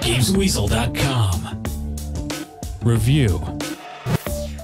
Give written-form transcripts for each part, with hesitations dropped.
GamesWeasel.com. Review.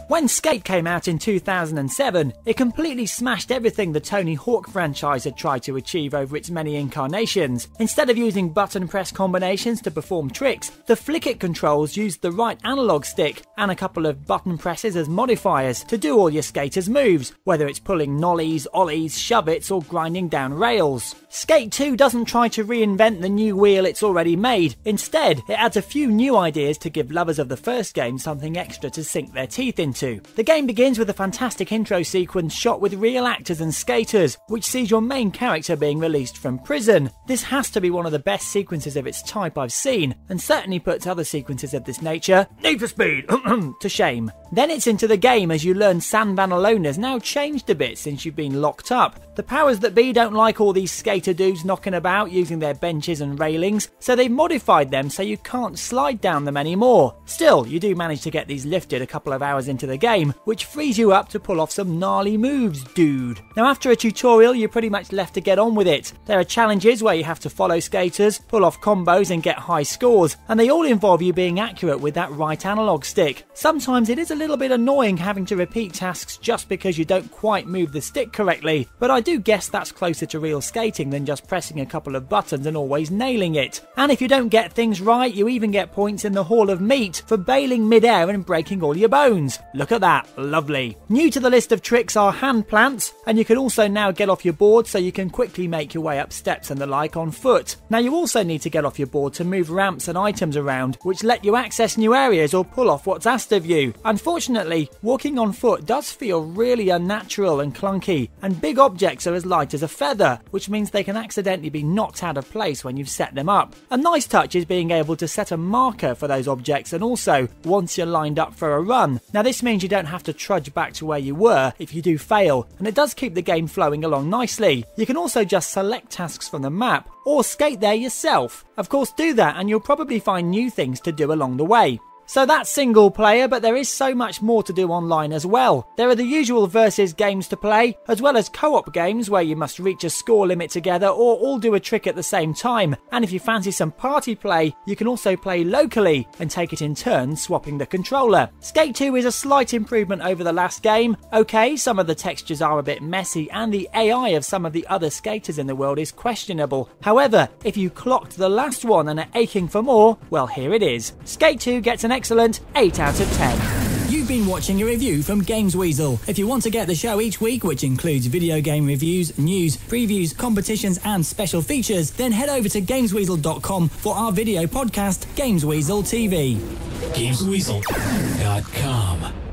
When Skate came out in 2007, it completely smashed everything the Tony Hawk franchise had tried to achieve over its many incarnations. Instead of using button press combinations to perform tricks, the Flick-It controls used the right analog stick and a couple of button presses as modifiers to do all your skaters' moves, whether it's pulling nollies, ollies, shove-its or grinding down rails. Skate 2 doesn't try to reinvent the new wheel it's already made. Instead, it adds a few new ideas to give lovers of the first game something extra to sink their teeth into. The game begins with a fantastic intro sequence shot with real actors and skaters, which sees your main character being released from prison. This has to be one of the best sequences of its type I've seen, and certainly puts other sequences of this nature, Need for Speed, to shame. Then it's into the game as you learn San Vanalona's now changed a bit since you've been locked up. The powers that be don't like all these skater dudes knocking about using their benches and railings, so they've modified them so you can't slide down them anymore. Still, you do manage to get these lifted a couple of hours into the game, which frees you up to pull off some gnarly moves, dude. Now after a tutorial, you're pretty much left to get on with it. There are challenges where you have to follow skaters, pull off combos and get high scores, and they all involve you being accurate with that right analog stick. Sometimes it is a little bit annoying having to repeat tasks just because you don't quite move the stick correctly, but I do guess that's closer to real skating than just pressing a couple of buttons and always nailing it. And if you don't get things right, you even get points in the Hall of Meat for bailing mid-air and breaking all your bones. Look at that, lovely. New to the list of tricks are hand plants, and you can also now get off your board so you can quickly make your way up steps and the like on foot. Now you also need to get off your board to move ramps and items around, which let you access new areas or pull off what's asked of you. Unfortunately, walking on foot does feel really unnatural and clunky, and big objects are as light as a feather, which means they can accidentally be knocked out of place when you've set them up. A nice touch is being able to set a marker for those objects, and also once you're lined up for a run. Now this means you don't have to trudge back to where you were if you do fail, and it does keep the game flowing along nicely. You can also just select tasks from the map, or skate there yourself. Of course, do that and you'll probably find new things to do along the way. So that's single player, but there is so much more to do online as well. There are the usual versus games to play, as well as co-op games where you must reach a score limit together or all do a trick at the same time. And if you fancy some party play, you can also play locally and take it in turns swapping the controller. Skate 2 is a slight improvement over the last game. Okay, some of the textures are a bit messy and the AI of some of the other skaters in the world is questionable. However, if you clocked the last one and are aching for more, well here it is. Skate 2 gets an excellent 8 out of 10. You've been watching a review from Games Weasel. If you want to get the show each week, which includes video game reviews, news, previews, competitions and special features, then head over to GamesWeasel.com for our video podcast, Games Weasel TV. GamesWeasel.com.